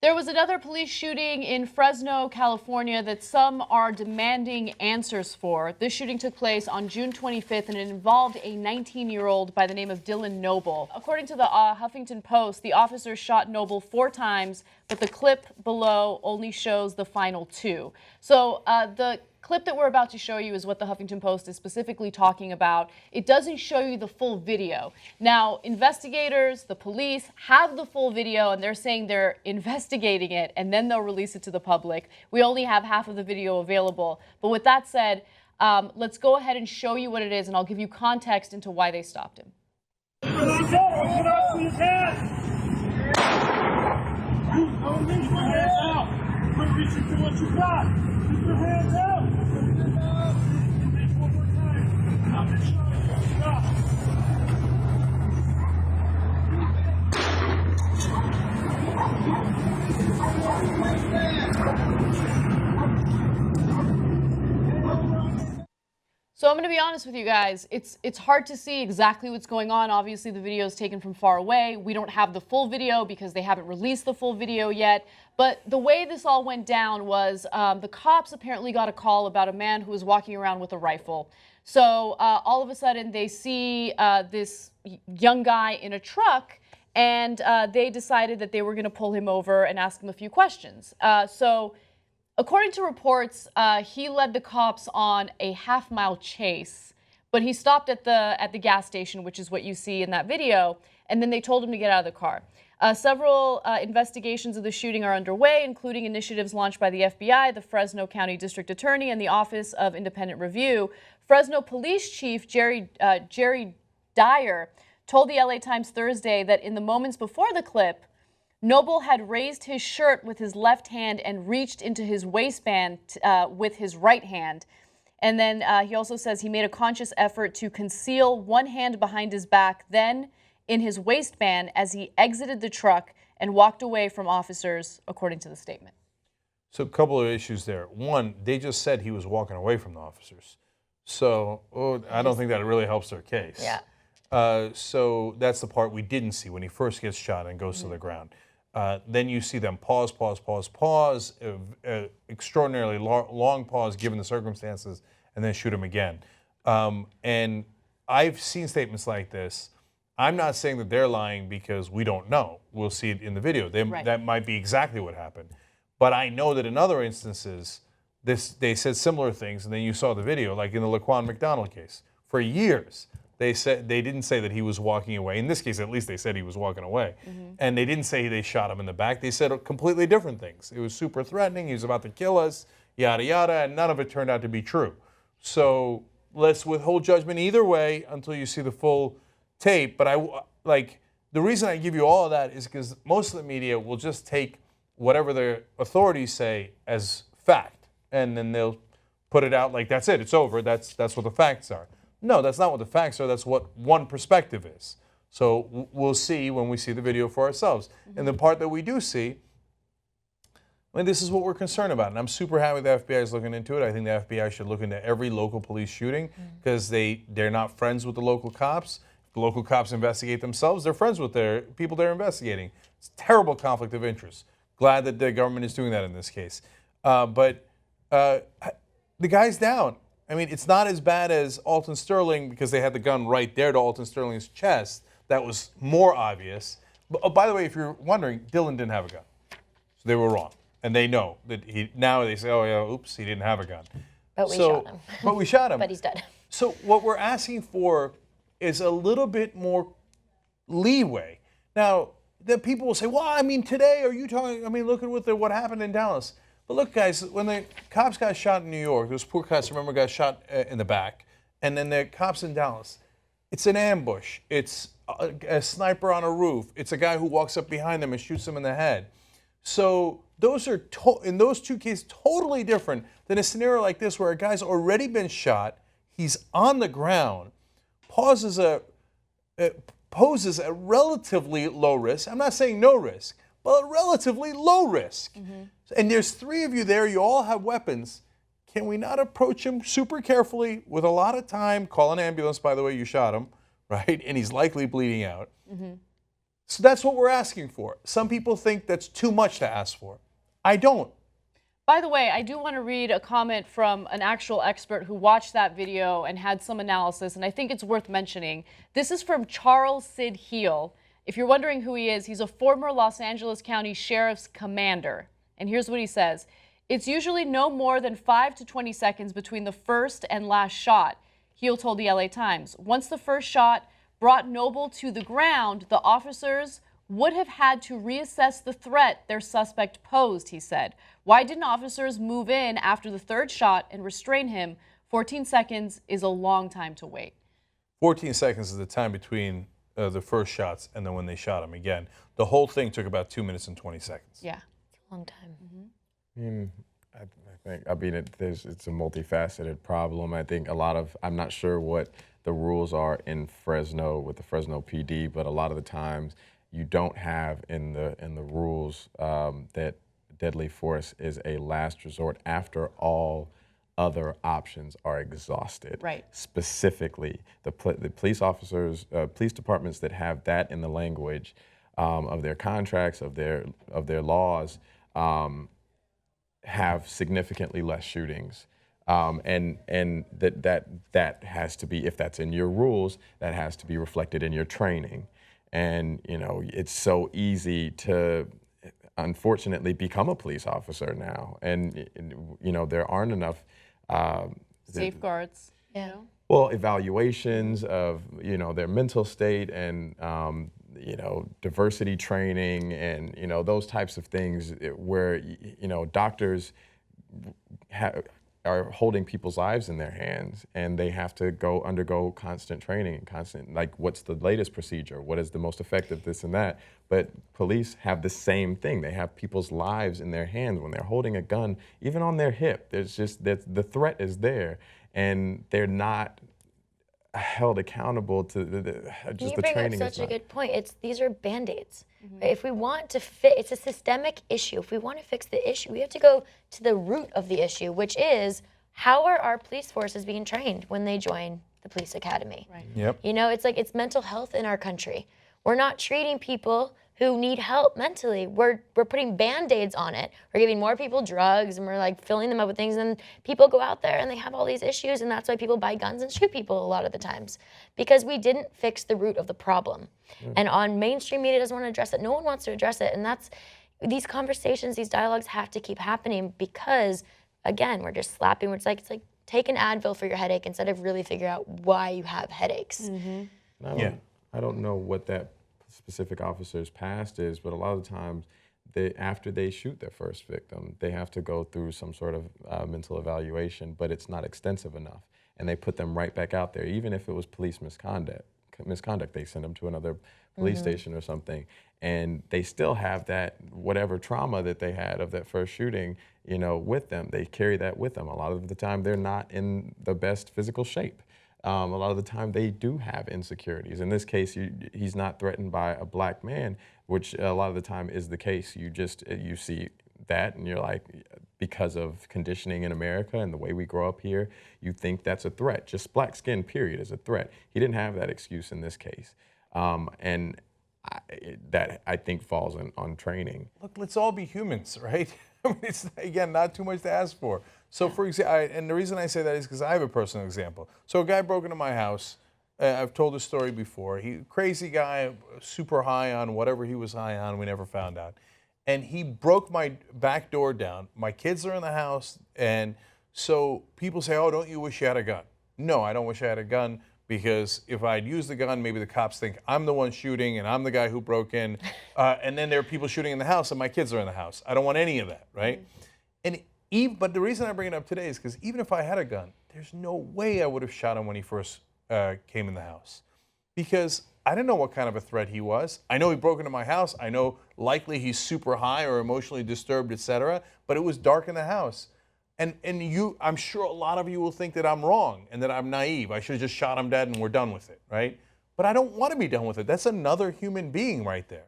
There was another police shooting in Fresno, California that some are demanding answers for. This shooting took place on June 25th and it involved a 19-year-old by the name of Dylan Noble. According to the Huffington Post, the officers shot Noble 4 times, but the clip below only shows the final 2. So the clip that we're about to show you is what the Huffington Post is specifically talking about. It doesn't show you the full video. Now, investigators, the police, have the full video, and they're saying they're investigating it, and then they'll release it to the public. We only have half of the video available. But with that said, let's go ahead and show you what it is, and I'll give you context into why they stopped him. So I'm going to be honest with you guys, it's hard to see exactly what's going on. Obviously, the video is taken from far away. We don't have the full video because they haven't released the full video yet. But the way this all went down was the cops apparently got a call about a man who was walking around with a rifle. So all of a sudden, they see this young guy in a truck, and they decided that they were going to pull him over and ask him a few questions. According to reports, he led the cops on a half-mile chase, but he stopped at the gas station, which is what you see in that video, and then they told him to get out of the car. Several investigations of the shooting are underway, including initiatives launched by the FBI, the Fresno County District Attorney, and the Office of Independent Review. Fresno Police Chief Jerry Dyer told the LA Times Thursday that in the moments before the clip, Noble had raised his shirt with his left hand and reached into his waistband with his right hand. And then he also says he made a conscious effort to conceal one hand behind his back, then in his waistband as he exited the truck and walked away from officers, according to the statement. So a couple of issues there. One, they just said he was walking away from the officers. So I don't think that really helps their case. Yeah. So that's the part we didn't see when he first gets shot and goes to the ground. Then you see them pause, extraordinarily long pause given the circumstances, and then shoot him again. And I've seen statements like this. I'm not saying that they're lying because we don't know. We'll see it in the video. That might be exactly what happened. But I know that in other instances, they said similar things, and then you saw the video, like in the Laquan McDonald case. For years, they didn't say that he was walking away. In this case, at least they said he was walking away. And they didn't say they shot him in the back. They said completely different things. It was super threatening. He was about to kill us, yada, yada, and none of it turned out to be true. So let's withhold judgment either way until you see the full tape. But the reason I give you all of that is because most of the media will just take whatever the authorities say as fact, and then they'll put it out like that's it, it's over, that's what the facts are. No, that's not what the facts are, that's what one perspective is. So we'll see when we see the video for ourselves. And the part that we do see, this is what we're concerned about. And I'm super happy the FBI is looking into it. I think the FBI should look into every local police shooting because they're not friends with the local cops. If the local cops investigate themselves, they're friends with their people they're investigating. It's a terrible conflict of interest. Glad that the government is doing that in this case. But the guy's down. I mean, it's not as bad as Alton Sterling because they had the gun right there to Alton Sterling's chest. That was more obvious. But, by the way, if you're wondering, Dylan didn't have a gun. So they were wrong. And they know that now they say, oh, yeah, oops, he didn't have a gun. But we shot him. But we shot him. But he's dead. So what we're asking for is a little bit more leeway. Now, the people will say, well, I mean, today, are you talking, look at what happened in Dallas. But look, guys, when the cops got shot in New York, those poor cops, remember, got shot in the back. And then the cops in Dallas, it's an ambush. It's a sniper on a roof. It's a guy who walks up behind them and shoots them in the head. So those are, in those two cases, totally different than a scenario like this where a guy's already been shot, he's on the ground, poses a relatively low risk. I'm not saying no risk, but a relatively low risk. And there's three of you there, you all have weapons. Can we not approach him super carefully with a lot of time? Call an ambulance, by the way, you shot him, right? And he's likely bleeding out. So that's what we're asking for. Some people think that's too much to ask for. I don't. By the way, I do want to read a comment from an actual expert who watched that video and had some analysis, and I think it's worth mentioning. This is from Charles Sid Heel. If you're wondering who he is, he's a former Los Angeles County Sheriff's commander. And here's what he says. It's usually no more than 5 to 20 seconds between the first and last shot, Heel told the LA Times. Once the first shot brought Noble to the ground, the officers would have had to reassess the threat their suspect posed, he said. Why didn't officers move in after the third shot and restrain him? 14 seconds is a long time to wait. 14 seconds is the time between the first shots and then when they shot him again. The whole thing took about 2 minutes and 20 seconds. Yeah. It's a long time. I mean, it's a multifaceted problem. I think I'm not sure what the rules are in Fresno with the Fresno PD, but a lot of the times you don't have in the rules that deadly force is a last resort after all other options are exhausted. Right. Specifically, the police officers, police departments that have that in the language of their contracts, of their laws, have significantly less shootings. And that has to be, if that's in your rules, that has to be reflected in your training. And, you know, it's so easy to, unfortunately, become a police officer now. And you know, there aren't enough Safeguards. Yeah. You know? well, evaluations of, you know, their mental state and, you know, diversity training and, you know, those types of things where, you know, doctors are holding people's lives in their hands and they have to undergo constant training and constant, like, what's the latest procedure? What is the most effective, this and that? But police have the same thing. They have people's lives in their hands when they're holding a gun, even on their hip. There's just that the threat is there and they're not held accountable to just the training. You bring up such a good point. These are Band-Aids. Right? If we want to it's a systemic issue. If we want to fix the issue, we have to go to the root of the issue, which is how are our police forces being trained when they join the police academy? Right. Yep. You know, it's like it's mental health in our country. We're not treating people who need help mentally. We're putting Band-Aids on it. We're giving more people drugs and we're like filling them up with things, and people go out there and they have all these issues, and that's why people buy guns and shoot people a lot of the times, because we didn't fix the root of the problem. And on mainstream media doesn't want to address it. No one wants to address it, and that's these conversations, these dialogues have to keep happening because, again, we're just slapping. It's like take an Advil for your headache instead of really figure out why you have headaches. I don't know what that specific officer's past is, but a lot of the times, after they shoot their first victim, they have to go through some sort of mental evaluation, but it's not extensive enough, and they put them right back out there, even if it was police misconduct. They send them to another police station or something, and they still have that whatever trauma that they had of that first shooting, you know, with them. They carry that with them. A lot of the time, they're not in the best physical shape. A lot of the time they do have insecurities. In this case, he's not threatened by a black man, which a lot of the time is the case. You see that and you're like, because of conditioning in America and the way we grow up here, you think that's a threat. Just black skin, period, is a threat. He didn't have that excuse in this case. That I think falls on training. Look, let's all be humans, right? I mean, it's, again, not too much to ask for. So, for example, and the reason I say that is because I have a personal example. So a guy broke into my house. I've told this story before. Crazy guy, super high on whatever he was high on. We never found out. And he broke my back door down. My kids are in the house. And so people say, oh, don't you wish you had a gun? No, I don't wish I had a gun, because if I'd used the gun, maybe the cops think I'm the one shooting and I'm the guy who broke in. And then there are people shooting in the house and my kids are in the house. I don't want any of that, right? But the reason I bring it up today is because even if I had a gun, there's no way I would have shot him when he first came in the house, because I didn't know what kind of a threat he was. I know he broke into my house. I know likely he's super high or emotionally disturbed, etc. But it was dark in the house. And I'm sure a lot of you will think that I'm wrong and that I'm naive. I should have just shot him dead and we're done with it, right? But I don't want to be done with it. That's another human being right there.